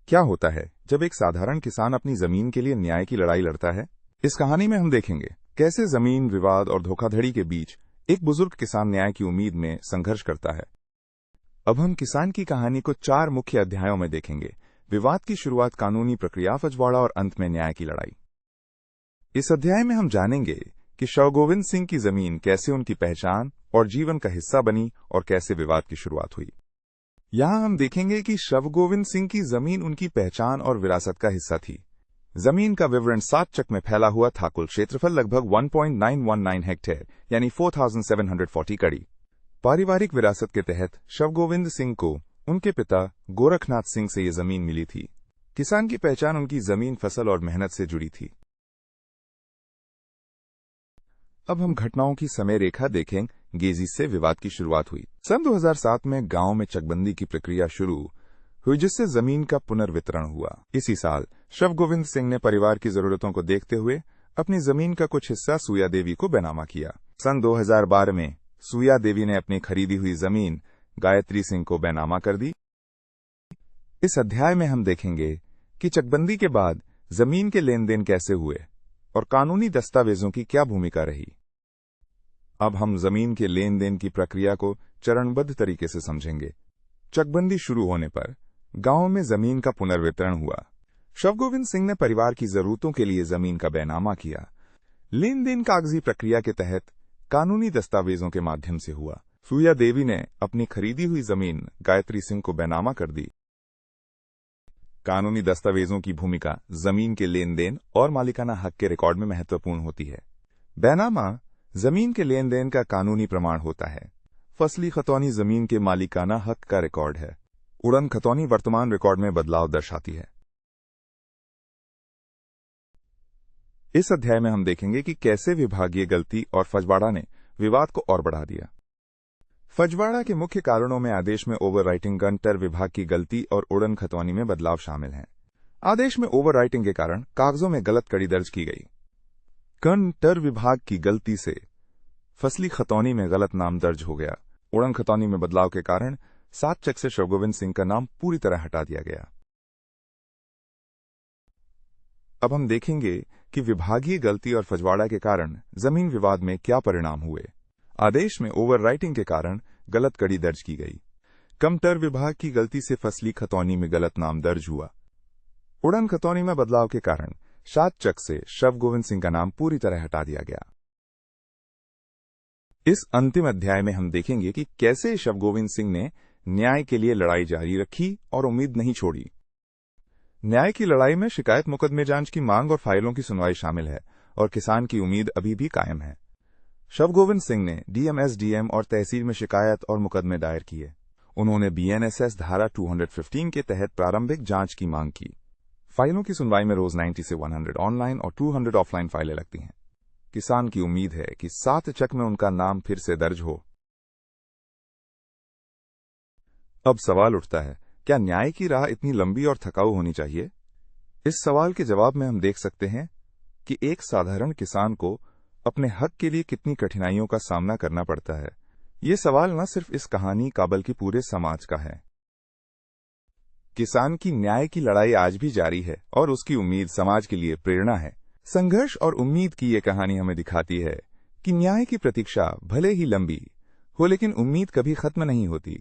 क्या होता है जब एक साधारण किसान अपनी जमीन के लिए न्याय की लड़ाई लड़ता है? इस कहानी में हम देखेंगे कैसे जमीन विवाद और धोखाधड़ी के बीच एक बुजुर्ग किसान न्याय की उम्मीद में संघर्ष करता है। अब हम किसान की कहानी को 4 मुख्य अध्यायों में देखेंगे। विवाद की शुरुआत, कानूनी प्रक्रिया, फजवाड़ा और अंत में न्याय की लड़ाई। इस अध्याय में हम जानेंगे कि शवगोविंद सिंह की जमीन कैसे उनकी पहचान और जीवन का हिस्सा बनी और कैसे विवाद की शुरुआत हुई। यहां हम देखेंगे कि शवगोविंद सिंह की जमीन उनकी पहचान और विरासत का हिस्सा थी। जमीन का विवरण 7 चक में फैला हुआ था। कुल क्षेत्रफल लगभग 1.919 हेक्टेयर यानी 4740 कड़ी। पारिवारिक विरासत के तहत शवगोविंद सिंह को उनके पिता गोरखनाथ सिंह से ये जमीन मिली थी। किसान की पहचान उनकी जमीन, फसल और मेहनत से जुड़ी थी। अब हम घटनाओं की समय रेखा देखेंगे जिससे विवाद की शुरुआत हुई। सन 2007 में गांव में चकबंदी की प्रक्रिया शुरू हुई, जिससे जमीन का पुनर्वितरण हुआ। इसी साल शवगोविंद सिंह ने परिवार की जरूरतों को देखते हुए अपनी जमीन का कुछ हिस्सा सुया देवी को बैनामा किया। सन 2012 में सुया देवी ने अपनी खरीदी हुई जमीन गायत्री सिंह को बैनामा कर दी। इस अध्याय में हम देखेंगे कि चकबंदी के बाद जमीन के लेन देन कैसे हुए और कानूनी दस्तावेजों की क्या भूमिका रही। अब हम जमीन के लेन देन की प्रक्रिया को चरणबद्ध तरीके से समझेंगे। चकबंदी शुरू होने पर गांव में जमीन का पुनर्वितरण हुआ। शवगोविंद सिंह ने परिवार की जरूरतों के लिए जमीन का बैनामा किया। लेन देन कागजी प्रक्रिया के तहत कानूनी दस्तावेजों के माध्यम से हुआ। सुया देवी ने अपनी खरीदी हुई जमीन गायत्री सिंह को बैनामा कर दी। कानूनी दस्तावेजों की भूमिका जमीन के लेन देन और मालिकाना हक के रिकॉर्ड में महत्वपूर्ण होती है। बैनामा जमीन के लेन देन का कानूनी प्रमाण होता है। फसली खतौनी जमीन के मालिकाना हक का रिकॉर्ड है। उड़न खतौनी वर्तमान रिकॉर्ड में बदलाव दर्शाती है। इस अध्याय में हम देखेंगे कि कैसे विभागीय गलती और फजवाड़ा ने विवाद को और बढ़ा दिया। फजवाड़ा के मुख्य कारणों में आदेश में ओवरराइटिंग, गणतर विभाग की गलती और उड़न खतौनी में बदलाव शामिल हैं। आदेश में ओवरराइटिंग के कारण कागजों में गलत कड़ी दर्ज की गई। गणतर विभाग की गलती से फसली खतौनी में गलत नाम दर्ज हो गया। उड़न खतौनी में बदलाव के कारण 7 चक से शवगोविंद सिंह का नाम पूरी तरह हटा दिया गया। अब हम देखेंगे कि विभागीय गलती और फजवाड़ा के कारण जमीन विवाद में क्या परिणाम हुए। आदेश में ओवरराइटिंग के कारण गलत कड़ी दर्ज की गई। गणतर विभाग की गलती से फसली खतौनी में गलत नाम दर्ज हुआ। उड़न खतौनी में बदलाव के कारण 7 चक से शवगोविंद सिंह का नाम पूरी तरह हटा दिया गया। इस अंतिम अध्याय में हम देखेंगे कि कैसे शवगोविंद सिंह ने न्याय के लिए लड़ाई जारी रखी और उम्मीद नहीं छोड़ी। न्याय की लड़ाई में शिकायत, मुकदमे जांच की मांग और फाइलों की सुनवाई शामिल है और किसान की उम्मीद अभी भी कायम है। शवगोविंद सिंह ने डीएम, एसडीएम और तहसील में शिकायत और मुकदमे दायर किए। उन्होंने बीएनएसएस धारा 215 के तहत प्रारंभिक जांच की मांग की। फाइलों की सुनवाई में रोज 90 से 100 ऑनलाइन और 200 ऑफलाइन फाइलें लगती हैं। किसान की उम्मीद है कि 7 चक में उनका नाम फिर से दर्ज हो। अब सवाल उठता है, क्या न्याय की राह इतनी लंबी और थकाऊ होनी चाहिए? इस सवाल के जवाब में हम देख सकते हैं कि एक साधारण किसान को अपने हक के लिए कितनी कठिनाइयों का सामना करना पड़ता है। ये सवाल न सिर्फ इस कहानी का बल्कि पूरे समाज का है। किसान की न्याय की लड़ाई आज भी जारी है और उसकी उम्मीद समाज के लिए प्रेरणा है। संघर्ष और उम्मीद की ये कहानी हमें दिखाती है कि न्याय की प्रतीक्षा भले ही लंबी हो, लेकिन उम्मीद कभी खत्म नहीं होती।